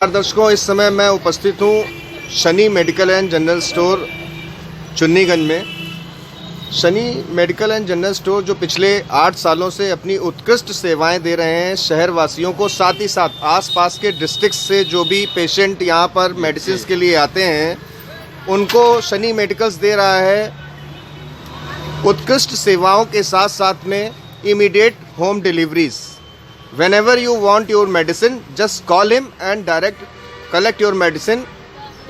दर्शकों, इस समय मैं उपस्थित हूँ Shani medical and general store Chunniganj में। Shani medical and general store जो पिछले 8 सालों से अपनी उत्कृष्ट सेवाएं दे रहे हैं शहर वासियों को, साथ ही साथ आसपास के डिस्ट्रिक्ट से जो भी पेशेंट यहाँ पर मेडिसिन के लिए आते हैं उनको शनि मेडिकल्स दे रहा है उत्कृष्ट सेवाओं के साथ साथ में immediate home deliveries. Whenever you want your medicine, just call him and direct collect your medicine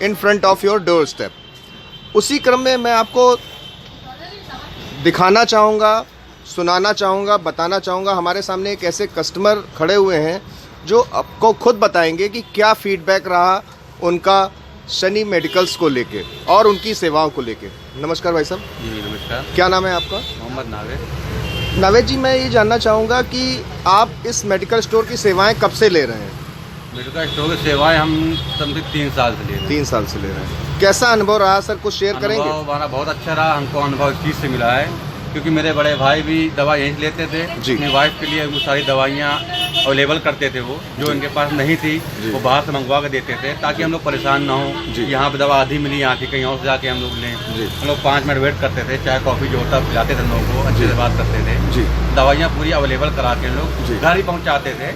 in front of your doorstep. उसी क्रम में मैं आपको दिखाना चाहूँगा, सुनाना चाहूँगा, बताना चाहूँगा। हमारे सामने एक ऐसे कस्टमर खड़े हुए हैं जो आपको खुद बताएंगे कि क्या फीडबैक रहा उनका शनि मेडिकल्स को लेके और उनकी सेवाओं को लेके। नमस्कार भाई साहब। जी नमस्कार। क्या नाम है आपका? मोहम्मद नावेद। नावेद जी, मैं ये जानना चाहूँगा कि आप इस मेडिकल स्टोर की सेवाएं कब से ले रहे हैं? मेडिकल स्टोर की सेवाएं हम समथिंग 3 साल से ले रहे हैं। 3 साल से ले रहे हैं। कैसा अनुभव रहा सर, कुछ शेयर करेंगे? अनुभव हमारा बहुत अच्छा रहा। हमको अनुभव इस चीज़ से मिला है क्योंकि मेरे बड़े भाई भी दवा यहीं से लेते थे। अपनी वाइफ के लिए वो सारी दवाइयाँ अवेलेबल करते थे, वो जो इनके पास नहीं थी वो बाहर से मंगवा के देते थे ताकि हम लोग परेशान ना हो। यहाँ पे दवा आधी मिली, यहाँ थी कहीं और से जाके हम लोग लें। हम लोग 5 मिनट वेट करते थे, चाय कॉफ़ी जो होता पिलाते थे लोगों को, अच्छे से बात करते थे। दवाइयाँ पूरी अवेलेबल करा के हम लोग घर ही पहुँचाते थे,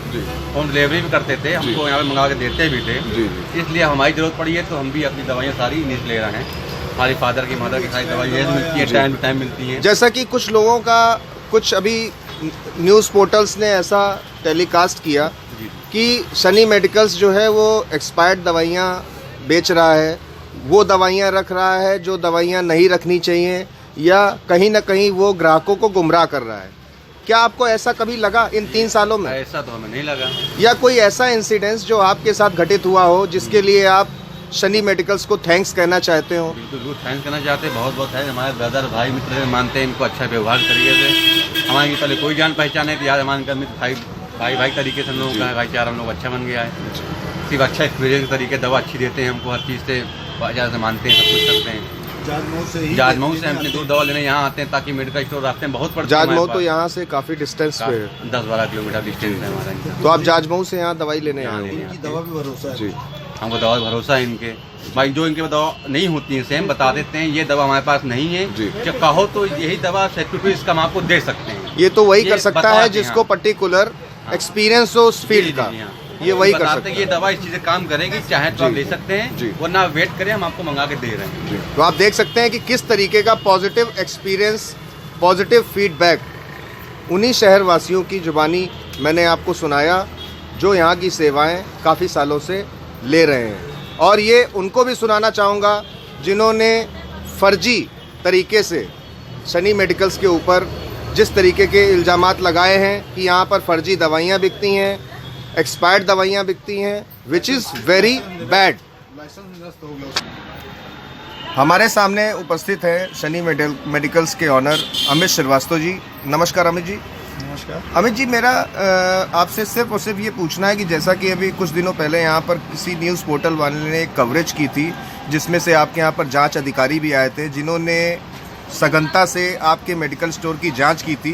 होम डिलीवरी भी करते थे, हमको यहाँ पे मंगा के देते भी थे। इसलिए हमारी ज़रूरत पड़ी है तो हम भी अपनी दवाइयाँ सारी इन्हीं से ले रहे हैं। हमारी फादर की मदर की सारी दवाइयाँ मिलती है, टाइम टू टाइम मिलती हैं। जैसा कि कुछ लोगों का कुछ अभी न्यूज़ पोर्टल्स ने ऐसा टेलीकास्ट किया कि शनि मेडिकल्स जो है वो एक्सपायर्ड दवाइयाँ बेच रहा है, वो दवाइयाँ रख रहा है जो दवाइयाँ नहीं रखनी चाहिए, या कहीं ना कहीं वो ग्राहकों को गुमराह कर रहा है। क्या आपको ऐसा कभी लगा इन 3 सालों में? ऐसा तो हमें नहीं लगा। या कोई ऐसा इंसिडेंस जो आपके साथ घटित हुआ हो जिसके लिए आप शनि मेडिकल्स को थैंक्स कहना चाहते हो? बिल्कुल थैंक्स कहना चाहते हैं। बहुत बहुत है। हमारे ब्रदर भाई मित्र मानते हैं इनको अच्छा व्यवहार तरीके से। हमारे पहले कोई जान पहचान है, यार हमारे मित्र भाई तरीके से हम लोगों का भाईचारा हम लोग अच्छा बन गया है। सिर्फ अच्छा एक्सपीरियंस तरीके दवा अच्छी देते हैं हमको, हर चीज़ से बाजार से मानते हैं, सब कुछ करते हैं। जाजमऊ से हम अपनी दूर दवा लेने यहाँ आते हैं ताकि मेडिकल स्टोर रास्ते में बहुत पड़ता है। जाजमऊ तो यहाँ से काफ़ी डिस्टेंस पे है, 10-12 किलोमीटर डिस्टेंस है हमारा। तो आप जाजमऊ से यहाँ दवाई लेने आए हैं? दवा भी भरोसा है जी, हमको दवा भरोसा है इनके। भाई जो इनके दवा नहीं होती है सेम बता देते हैं, ये दवा हमारे पास नहीं है, जब कहो तो यही दवा सेक्यूरिटी इसका हम आपको दे सकते हैं। ये तो वही कर सकता है जिसको पर्टिकुलर एक्सपीरियंस हो उस फील्ड का, ये वही कर सकते हैं। ये दवा इस चीज़ काम करेगी, चाहे तो आप ले सकते हैं वरना वेट करें, हम आपको मंगा के दे रहे हैं। तो आप देख सकते हैं कि किस तरीके का पॉजिटिव एक्सपीरियंस, पॉजिटिव फीडबैक उन्हीं शहरवासियों की जुबानी मैंने आपको सुनाया जो यहाँ की सेवाएं काफ़ी सालों से ले रहे हैं। और ये उनको भी सुनाना चाहूँगा जिन्होंने फर्जी तरीके से शनि मेडिकल्स के ऊपर जिस तरीके के इल्ज़ामात लगाए हैं कि यहाँ पर फर्जी दवाइयाँ बिकती हैं, एक्सपायर्ड दवाइयाँ बिकती हैं, विच इज़ वेरी बैड। हमारे सामने उपस्थित है शनि मेडिकल्स के ऑनर अमित श्रीवास्तव जी। नमस्कार अमित जी। नमस्कार अमित जी, मेरा आपसे सिर्फ और सिर्फ ये पूछना है कि जैसा कि अभी कुछ दिनों पहले यहाँ पर किसी न्यूज़ पोर्टल वाले ने एक कवरेज की थी जिसमें से आपके यहाँ पर जांच अधिकारी भी आए थे जिन्होंने सघनता से आपके मेडिकल स्टोर की जांच की थी,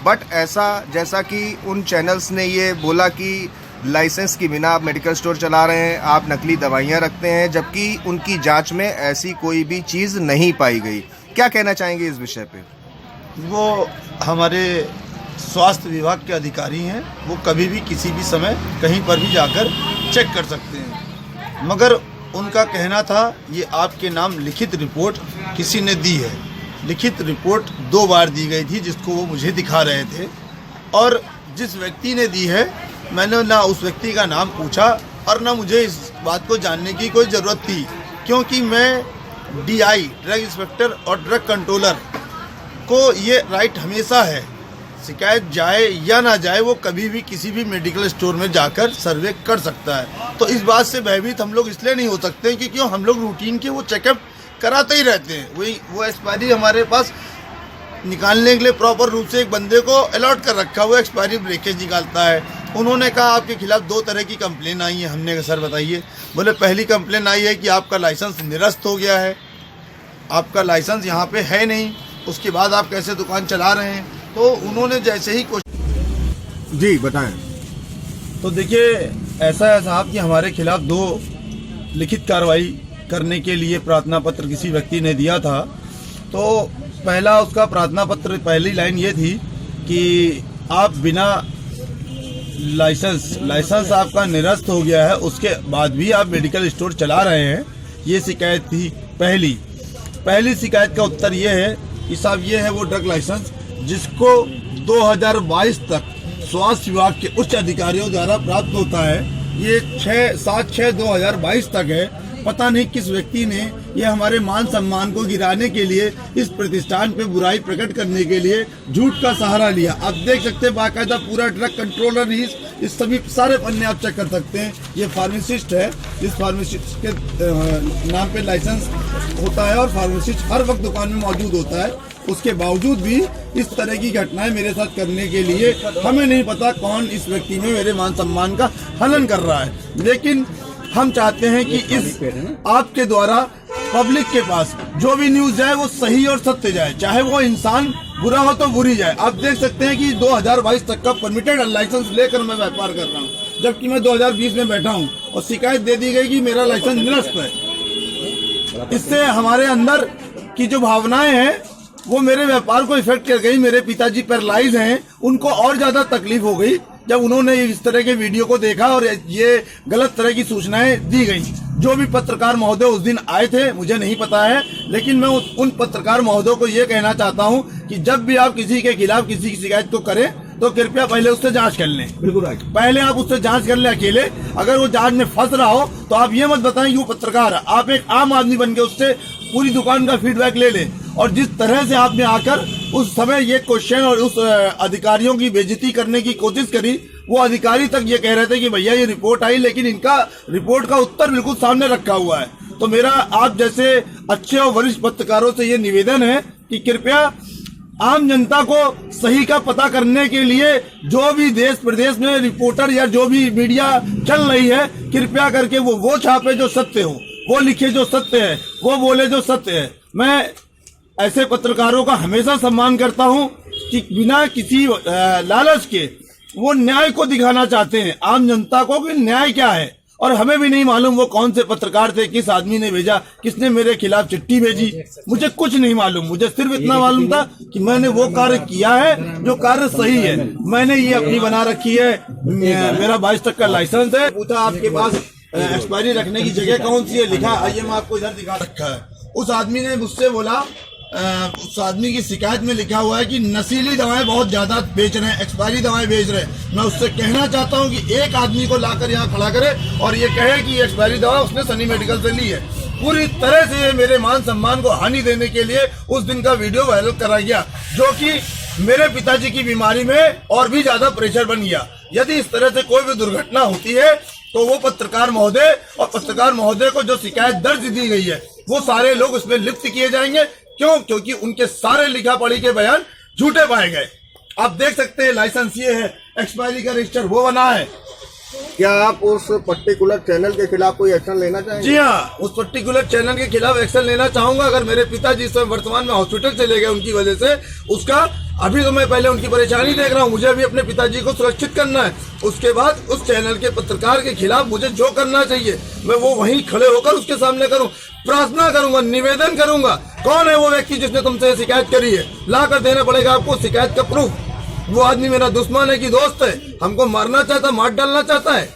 बट ऐसा जैसा कि उन चैनल्स ने ये बोला कि लाइसेंस के बिना आप मेडिकल स्टोर चला रहे हैं, आप नकली दवाइयाँ रखते हैं, जबकि उनकी जाँच में ऐसी कोई भी चीज़ नहीं पाई गई। क्या कहना चाहेंगे इस विषय पर? वो हमारे स्वास्थ्य विभाग के अधिकारी हैं, वो कभी भी किसी भी समय कहीं पर भी जाकर चेक कर सकते हैं, मगर उनका कहना था ये आपके नाम लिखित रिपोर्ट किसी ने दी है। लिखित रिपोर्ट 2 बार दी गई थी जिसको वो मुझे दिखा रहे थे, और जिस व्यक्ति ने दी है मैंने ना उस व्यक्ति का नाम पूछा और ना मुझे इस बात को जानने की कोई ज़रूरत थी, क्योंकि मैं DI ड्रग इंस्पेक्टर और ड्रग कंट्रोलर को ये राइट हमेशा है, शिकायत जाए या ना जाए वो कभी भी किसी भी मेडिकल स्टोर में जाकर सर्वे कर सकता है। तो इस बात से भयभीत हम लोग इसलिए नहीं हो सकते हैं क्योंकि हम लोग रूटीन के वो चेकअप कराते ही रहते हैं। वही वो एक्सपायरी हमारे पास निकालने के लिए प्रॉपर रूप से एक बंदे को अलॉट कर रखा हुआ एक्सपायरी ब्रेकेज निकालता है। उन्होंने कहा आपके खिलाफ 2 तरह की कंप्लेन आई है। हमने कहा सर बताइए। बोले पहली कंप्लेन आई है कि आपका लाइसेंस निरस्त हो गया है, आपका लाइसेंस यहाँ पे है नहीं, उसके बाद आप कैसे दुकान चला रहे हैं। तो उन्होंने जैसे ही जी बताएं। तो देखिए ऐसा है साहब कि हमारे खिलाफ 2 लिखित कार्रवाई करने के लिए प्रार्थना पत्र किसी व्यक्ति ने दिया था। तो पहला उसका प्रार्थना पत्र, पहली लाइन ये थी कि आप बिना लाइसेंस आपका निरस्त हो गया है, उसके बाद भी आप मेडिकल स्टोर चला रहे हैं, ये शिकायत थी। पहली शिकायत का उत्तर ये है कि साहब ये है वो ड्रग लाइसेंस जिसको 2022 तक स्वास्थ्य विभाग के उच्च अधिकारियों द्वारा प्राप्त होता है। ये 7/6/2022 तक है। पता नहीं किस व्यक्ति ने ये हमारे मान सम्मान को गिराने के लिए, इस प्रतिष्ठान पे बुराई प्रकट करने के लिए झूठ का सहारा लिया। आप देख सकते हैं बाकायदा पूरा ड्रग कंट्रोलर ही, इस सभी सारे पन्ने आप चेक कर सकते हैं। ये फार्मासिस्ट है, इस फार्मासिस्ट के नाम पे लाइसेंस होता है और फार्मासिस्ट हर वक्त दुकान में मौजूद होता है। उसके बावजूद भी इस तरह की घटनाएं मेरे साथ करने के लिए हमें नहीं पता कौन इस व्यक्ति में मेरे मान सम्मान का हनन कर रहा है। लेकिन हम चाहते हैं कि इस आपके द्वारा पब्लिक के पास जो भी न्यूज जाए वो सही और सत्य जाए, चाहे वो इंसान बुरा हो तो बुरी जाए। आप देख सकते हैं कि 2022 तक का परमिटेड लाइसेंस लेकर मैं व्यापार कर रहा हूँ, जबकि मैं 2020 में बैठा हूँ और शिकायत दे दी गई कि मेरा लाइसेंस निरस्त है। इससे हमारे अंदर की जो भावनाएं हैं वो मेरे व्यापार को इफेक्ट कर गई। मेरे पिताजी पैरालाइज हैं, उनको और ज्यादा तकलीफ हो गई जब उन्होंने इस तरह के वीडियो को देखा और ये गलत तरह की सूचनाएं दी गई। जो भी पत्रकार महोदय उस दिन आए थे मुझे नहीं पता है, लेकिन मैं उन पत्रकार महोदयों को ये कहना चाहता हूं कि जब भी आप किसी के खिलाफ किसी की शिकायत को करें तो कृपया पहले उससे जांच कर लें। बिल्कुल, पहले आप उससे जांच कर लें अकेले। अगर वो जांच में फंस रहा हो तो आप ये मत बताएं कि वो पत्रकार है। आप एक आम आदमी बन के उससे पूरी दुकान का फीडबैक ले लें। और जिस तरह से आपने आकर उस समय ये क्वेश्चन और उस अधिकारियों की बेइज्जती करने की कोशिश करी, वो अधिकारी तक ये कह रहे थे कि भैया ये रिपोर्ट आई, लेकिन इनका रिपोर्ट का उत्तर बिल्कुल सामने रखा हुआ है। तो मेरा आप जैसे अच्छे और वरिष्ठ पत्रकारों से ये निवेदन है कि कृपया आम जनता को सही का पता करने के लिए जो भी देश प्रदेश में रिपोर्टर या जो भी मीडिया चल रही है, कृपया करके वो छापे जो सत्य हो, वो लिखे जो सत्य है, वो बोले जो सत्य है। मैं ऐसे पत्रकारों का हमेशा सम्मान करता हूं कि बिना किसी लालच के वो न्याय को दिखाना चाहते हैं आम जनता को कि न्याय क्या है। और हमें भी नहीं मालूम वो कौन से पत्रकार थे, किस आदमी ने भेजा, किसने मेरे खिलाफ चिट्ठी भेजी, मुझे कुछ नहीं मालूम। मुझे सिर्फ इतना मालूम था कि मैंने वो कार्य किया है जो कार्य सही है। मैंने ये अपनी बना रखी है, मेरा 22 तक का लाइसेंस है। पूछा आपके पास एक्सपायरी रखने की जगह कौन सी है, लिखा आइए मैं आपको इधर दिखा रखा है। उस आदमी ने मुझसे बोला, उस आदमी की शिकायत में लिखा हुआ है कि नशीली दवाएं बहुत ज्यादा बेच रहे हैं, एक्सपायरी दवाएं बेच रहे हैं। मैं उससे कहना चाहता हूं कि एक आदमी को लाकर यहाँ खड़ा करे और ये कहे कि एक्सपायरी दवा उसने सनी मेडिकल से ली है। पूरी तरह से मेरे मान सम्मान को हानि देने के लिए उस दिन का वीडियो वायरल करा गया, जो कि मेरे पिताजी की बीमारी में और भी ज्यादा प्रेशर बन गया। यदि इस तरह से कोई भी दुर्घटना होती है तो वो पत्रकार महोदय और पत्रकार महोदय को जो शिकायत दर्ज दी गई है वो सारे लोग उसमें लिप्त किए जाएंगे। क्यों? क्योंकि उनके सारे लिखा पढ़ी के बयान झूठे पाए गए। आप देख सकते हैं लाइसेंस ये है, एक्सपायरी का रजिस्टर वो बना है। क्या आप उस पर्टिकुलर चैनल के खिलाफ कोई एक्शन लेना चाहेंगे? जी हाँ, उस पर्टिकुलर चैनल के खिलाफ एक्शन लेना चाहूंगा। अगर मेरे पिताजी इस समय वर्तमान में हॉस्पिटल चले गए उनकी वजह से, उसका अभी तो मैं पहले उनकी परेशानी देख रहा हूँ, मुझे अभी अपने पिताजी को सुरक्षित करना है। उसके बाद उस चैनल के पत्रकार के खिलाफ मुझे जो करना चाहिए मैं वो वहीं खड़े होकर उसके सामने करूँ, प्रार्थना करूंगा, निवेदन करूंगा। कौन है वो व्यक्ति जिसने तुमसे शिकायत करी है, ला कर देना पड़ेगा आपको शिकायत का प्रूफ। वो आदमी मेरा दुश्मन है कि दोस्त है, हमको मारना चाहता, मार डालना चाहता है।